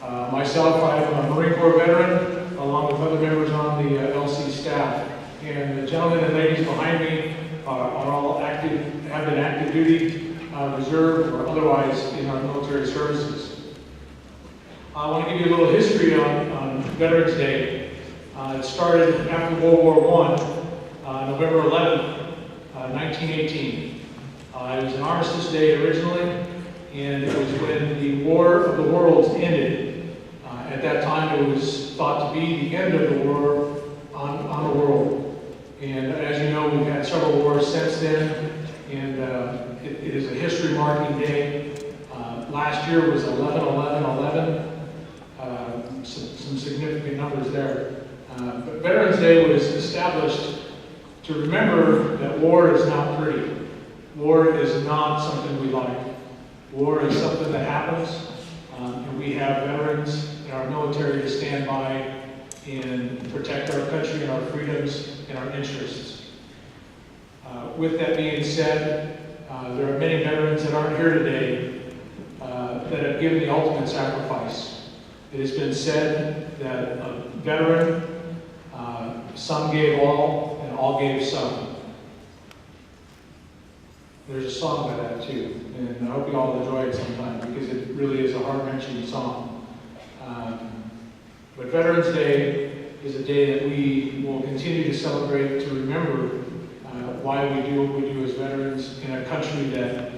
Myself, I'm a Marine Corps veteran, along with other members on the LC staff. And the gentlemen and ladies behind me are all active, have been active duty, reserve, or otherwise in our military services. I want to give you a little history on Veterans Day. It started after World War I, November 11th, 1918. It was an armistice day originally, and it was when the War of the Worlds ended. At that time, it was thought to be the end of the war on the world. And as you know, we've had several wars since then, and it is a history-marking day. Last year was 11/11/11. Some significant numbers there. But Veterans Day was established to remember that war is not pretty. War is not something we like. War is something that happens, and we have veterans in our military to stand by and protect our country and our freedoms and our interests. With that being said, there are many veterans that aren't here today that have given the ultimate sacrifice. It has been said that a veteran, some gave all and all gave some. There's a song by that too, and I hope you all enjoy it sometime because it really is a heart-wrenching song. But Veterans Day is a day that we will continue to celebrate to remember why we do what we do as veterans in a country that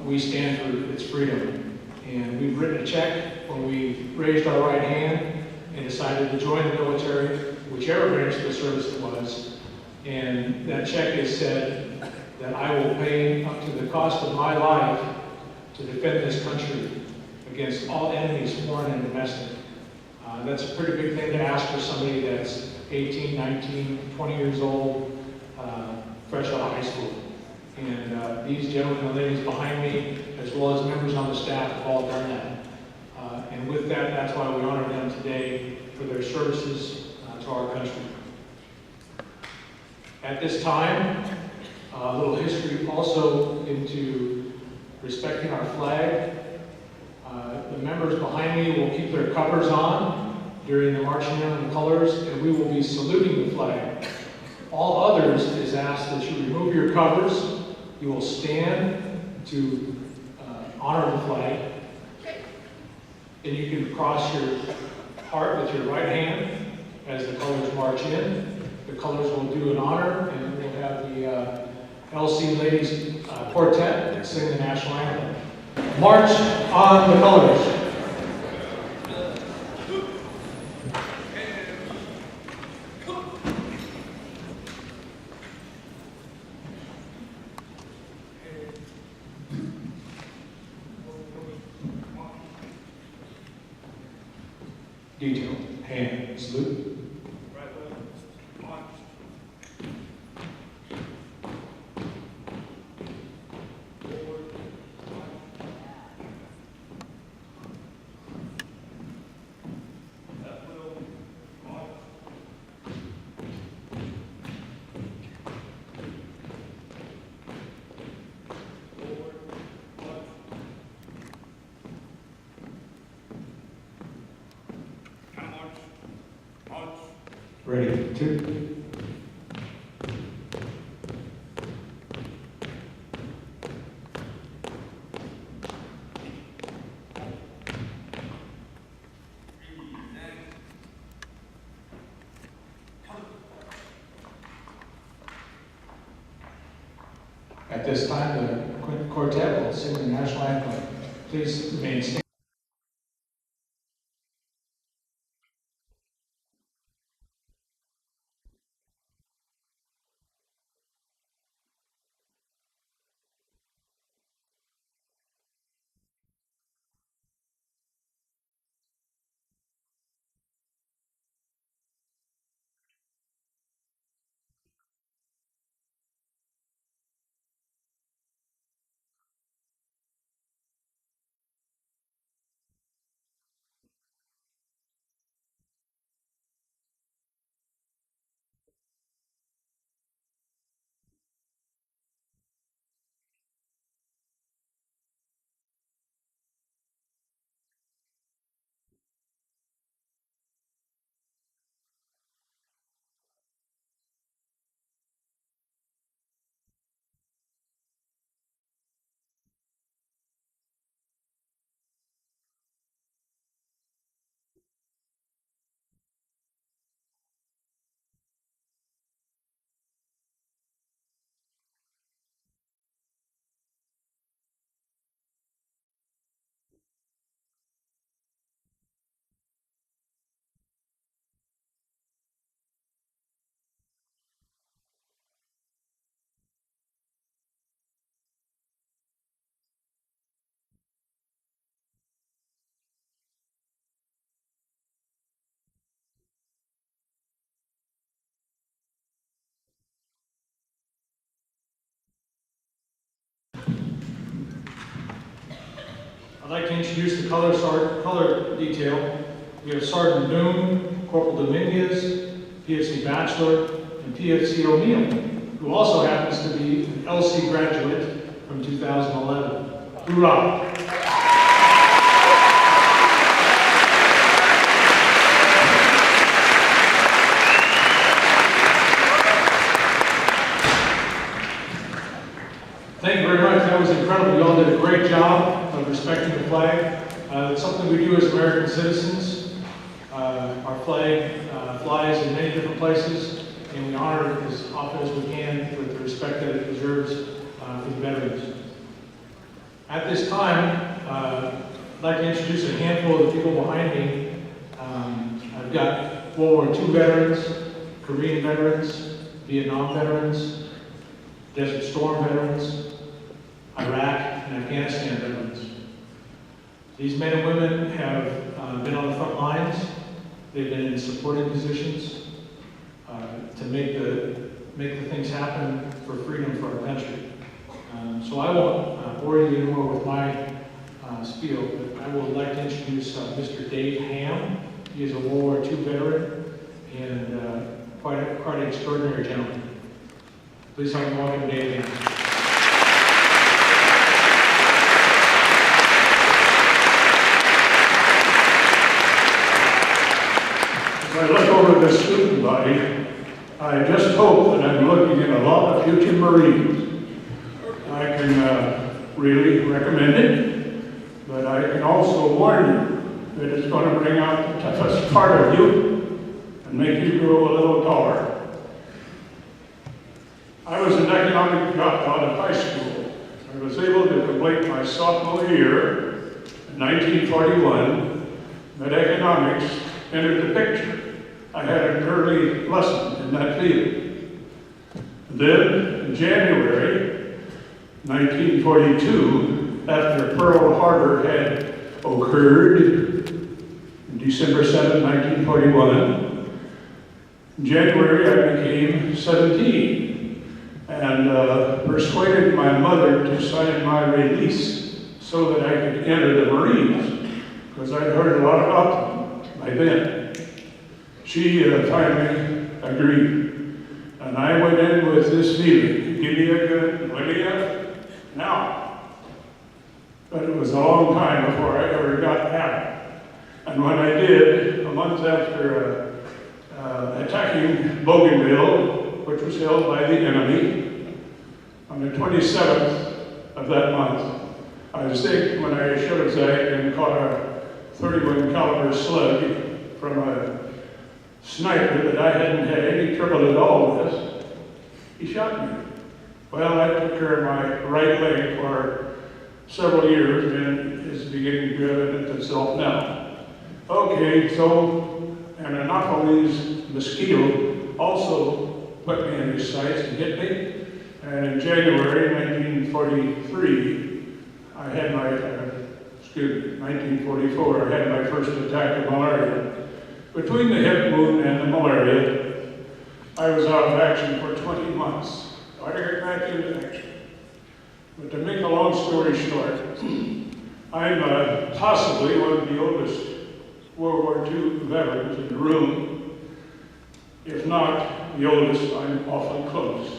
we stand for its freedom. And we've written a check when we raised our right hand and decided to join the military, whichever branch of the service it was. And that check has said that I will pay up to the cost of my life to defend this country against all enemies, foreign and domestic. That's a pretty big thing to ask for somebody that's 18, 19, 20 years old, fresh out of high school. And these gentlemen and ladies behind me, as well as members on the staff, have all done that. And with that, that's why we honor them today for their services to our country. At this time, a little history also into respecting our flag. The members behind me will keep their covers on during the marching in of the colors, and we will be saluting the flag. All others is asked that you remove your covers. You will stand to honor the flag, and you can cross your heart with your right hand as the colors march in. The colors will do an honor, and we'll have the LC Ladies Quartet sing the national anthem. March on the colors. Detail, hand, salute. Ready, two. At this time, the quartet will sing the national anthem. Please remain standing. like to introduce the color detail. We have Sergeant Boone, Corporal Dominguez, PFC Bachelor, and PFC O'Neill, who also happens to be an LC graduate from 2011. Hoorah! Thank you very much. That was incredible. You all did a great job of respecting the flag. It's something we do as American citizens. Our flag flies in many different places, and we honor it as often as we can with the respect that it deserves for the veterans. At this time, I'd like to introduce a handful of the people behind me. I've got World War II veterans, Korean veterans, Vietnam veterans, Desert Storm veterans, Iraq and Afghanistan veterans. These men and women have been on the front lines. They've been in supporting positions to make the things happen for freedom for our country. So I won't bore you anymore with my spiel, but I would like to introduce Mr. Dave Ham. He is a World War II veteran and quite an extraordinary gentleman. Please help me welcome Dave Ham. As I look over this student body, I just hope that I'm looking at a lot of future Marines. I can really recommend it, but I can also warn you that it's going to bring out the toughest part of you and make you grow a little taller. I was an economic dropout of high school. I was able to complete my sophomore year in 1941, but economics entered the picture. I had an early lesson in that field. Then, in January 1942, after Pearl Harbor had occurred, December 7, 1941, in January I became 17 and persuaded my mother to sign my release so that I could enter the Marines, because I'd heard a lot about them by then. She finally agreed, and I went in with this feeling: give me a gun, ready up, now. But it was a long time before I ever got at it. And when I did, a month after attacking Bougainville, which was held by the enemy, on the 27th of that month, I was sick when I should have zagged and caught a 31 caliber slug from a sniper that I hadn't had any trouble at all with. He shot me. Well, I took care of my right leg for several years, and it's beginning to evident itself now. Okay, so an Anopheles mosquito also put me in his sights and hit me. And in January 1943, I had my, 1944, I had my first attack of malaria. Between the hip wound and the malaria, I was out of action for 20 months. I got back into action. But to make a long story short, I'm possibly one of the oldest World War II veterans in the room. If not the oldest, I'm awfully close.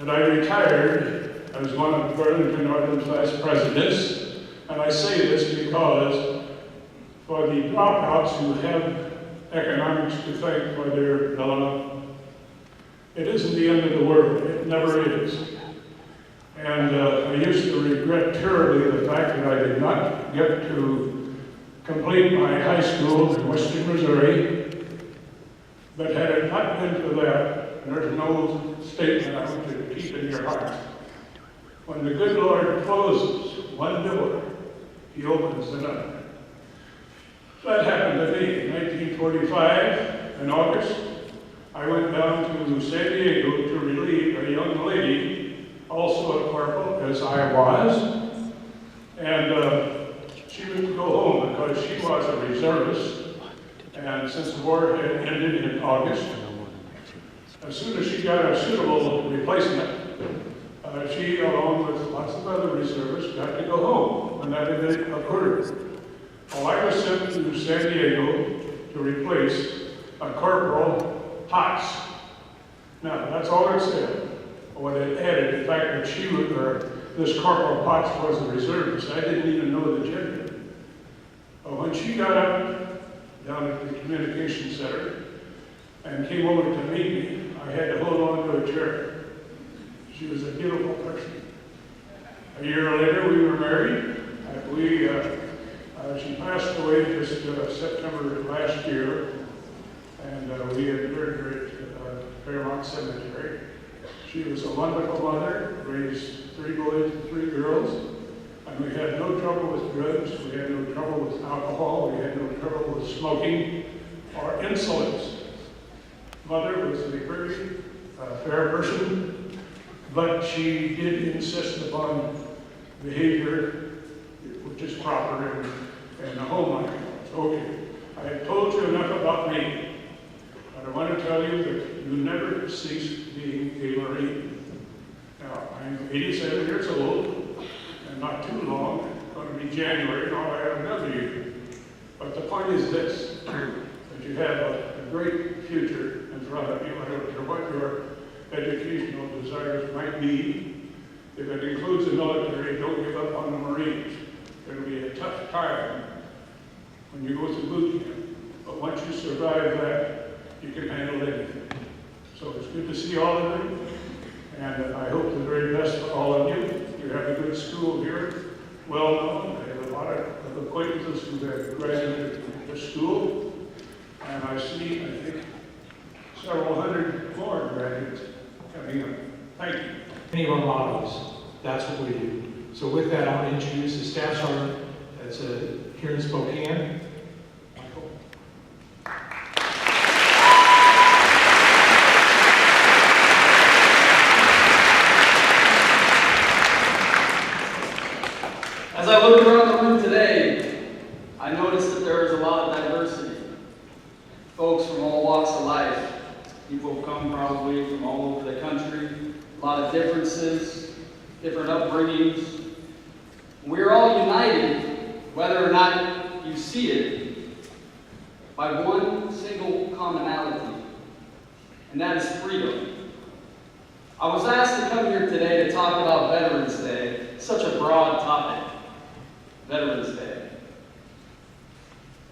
And I retired as one of Burlington Northern class presidents, and I say this because for the dropouts who have economics to thank for their development, it isn't the end of the world. It never is. And I used to regret terribly the fact that I did not get to complete my high school in Western Missouri. But had it not been for that, there's no statement I want you to keep in your heart. When the good Lord closes one door, He opens another. That happened to me in 1945 in August. I went down to San Diego to relieve a young lady, also a corporal, as I was, and she would go home because she was a reservist, and since the war had ended in August, as soon as she got a suitable replacement, she, along with lots of other reservists, got to go home. when that event occurred. Well, I was sent to San Diego to replace a Corporal Potts. Now, that's all it said. What it added, the fact that she was, or this Corporal Potts was a reservist. I didn't even know the gender. But when she got up down at the communication center and came over to meet me, I had to hold on to a chair. She was a beautiful person. A year later, we were married. She passed away just September last year, and we had buried her at Fairmont Cemetery. She was a wonderful mother, raised 3 boys and 3 girls, and we had no trouble with drugs, we had no trouble with alcohol, we had no trouble with smoking or insolence. Mother was a very fair person, but she did insist upon behavior which is proper in a home life. Okay, I have told you enough about me, but I want to tell you that you never cease being a Marine. Now, I'm 87 years old, and not too long, it's going to be January, and I'll have another year. But the point is this, that you have a great future in front of you. I don't care what your educational desires might be. If it includes the military, don't give up on the Marines. It'll be a tough time when you go through boot camp. But once you survive that, you can handle anything. So it's good to see all of you, and I hope the very best for all of you. You have a good school here, well known. I have a lot of acquaintances who have graduated from this school, and I think, several hundred more graduates coming up. Thank you. Any of our models, that's what we do. So with that, I want to introduce the staff sergeant that's here in Spokane. Michael. As I look around the room today, I notice that there is a lot of diversity. Folks from all walks of life. People have come probably from all over the country. A lot of differences, different upbringings. We're all united, whether or not you see it, by one single commonality, and that is freedom. I was asked to come here today to talk about Veterans Day, such a broad topic, Veterans Day.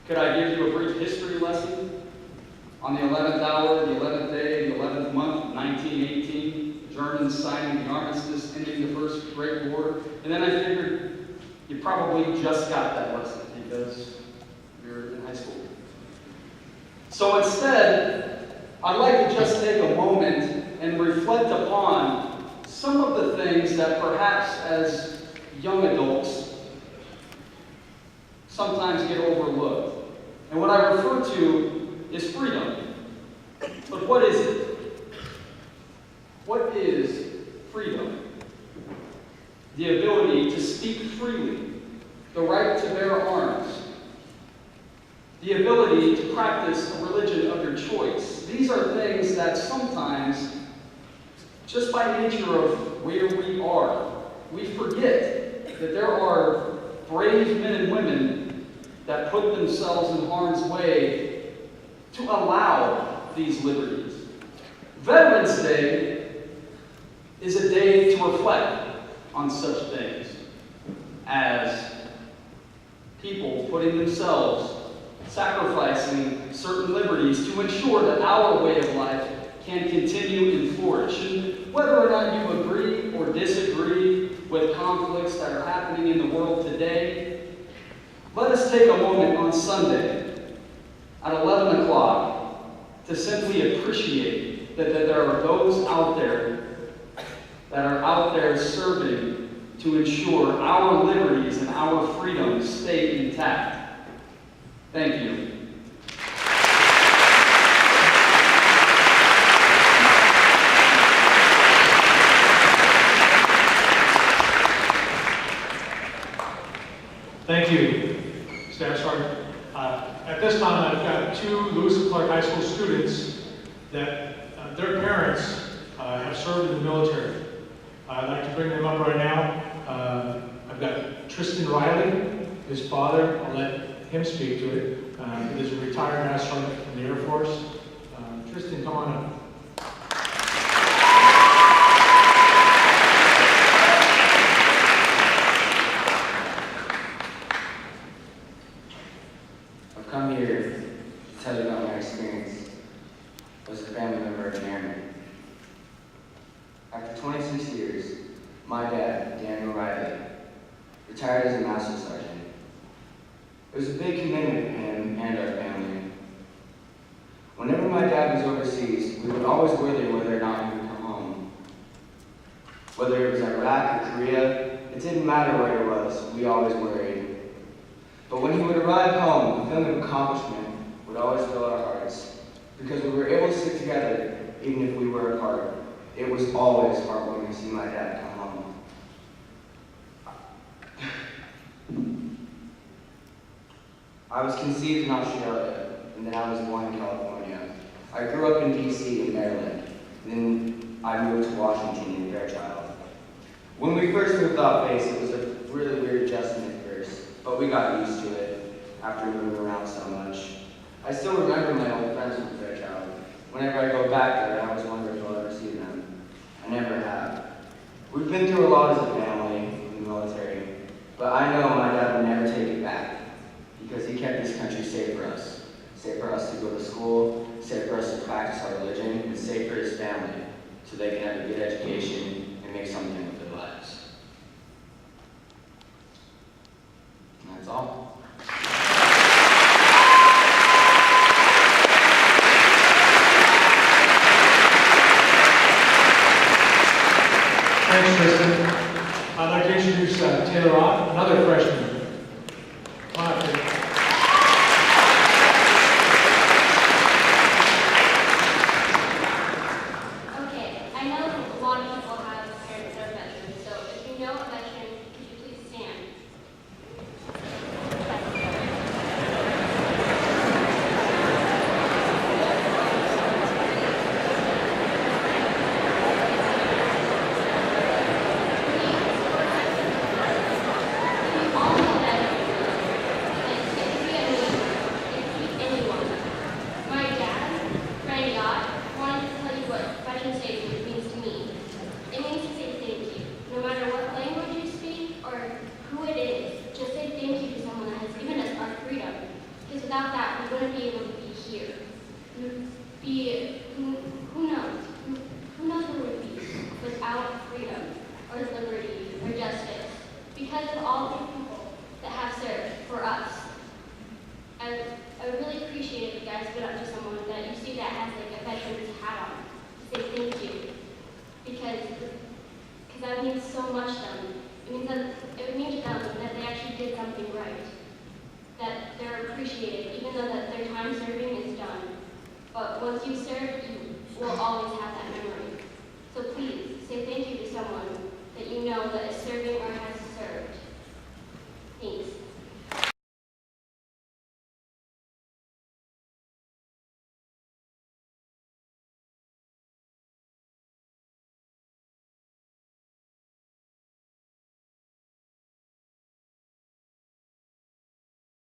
Could I give you a brief history lesson? On the 11th hour, the 11th day, the 11th month of 1918, the Germans signing the armistice, ending the First Great War. And then I figured you probably just got that lesson because you're in high school. So instead, I'd like to just take a moment and reflect upon some of the things that perhaps as young adults sometimes get overlooked. And what I refer to is freedom. But what is it? What is freedom? The ability to speak freely, the right to bear arms, the ability to practice a religion of your choice. These are things that sometimes, just by nature of where we are, we forget that there are brave men and women that put themselves in harm's way to allow these liberties. Veterans Day is a day to reflect on such things as people putting themselves, sacrificing certain liberties to ensure that our way of life can continue and flourish. And whether or not you agree or disagree with conflicts that are happening in the world today, let us take a moment on Sunday at 11 o'clock to simply appreciate that there are those out there that are out there serving to ensure our liberties and our freedoms stay intact. Thank you. Thank you, Staff Sergeant. At this time, I've got 2 Lewis and Clark High School students that their parents have served in the military. I'd like to bring them up right now. I I've got Tristan Riley, his father. I'll let him speak to it. He is a retired astronaut from the Air Force. Tristan, come on up. I've come here to tell you about my experience as a family member of an airman. After 26 years, my dad, Daniel Riley, retired as a master sergeant. It was a big commitment for him and our family. Whenever my dad was overseas, we would always worry whether or not he would come home. Whether it was Iraq or Korea, it didn't matter where it was, we always worried. But when he would arrive home, the feeling of accomplishment would always fill our hearts, because we were able to stick together even if we were apart. It was always heartwarming to see my dad come home. I was conceived in Australia, and then I was born in California. I grew up in DC in Maryland, and then I moved to Washington in Fairchild. When we first moved off base, it was a really weird adjustment at first, but we got used to it after moving around so much. I still remember my old friends from Fairchild. Whenever I go back there, I always wonder if I'll ever see them. I never have. We've been through a lot as a family in the military, but I know my dad would never take it back, because he kept this country safe for us. Safe for us to go to school, safe for us to practice our religion, and safe for his family, so they can have a good education and make something with their lives. And that's all. Thanks, Tristan. I'd like to introduce Taylor Ott, another freshman. Come on up, Taylor. Okay, I know a lot of people have parents that are veterans, so if you know a veteran, could you please stand? We all know veterans. It could be anyone. My dad, Randy Ott, wanted to tell you what Veterans Day means to me. It means to say thank you. No matter what language you speak or who it is, just say thank you to someone that has given us our freedom. Because without that, we wouldn't be able to be here. Who knows? Who knows where we'd be without freedom or liberty or justice? Because of all the people that have served for us. I really appreciate if you guys put up to someone that you see that has like a veteran's hat on. Say thank you. Because that means so much to them. It means to them that they actually did something right. That they're appreciated, even though that their time serving is done. But once you serve, you will always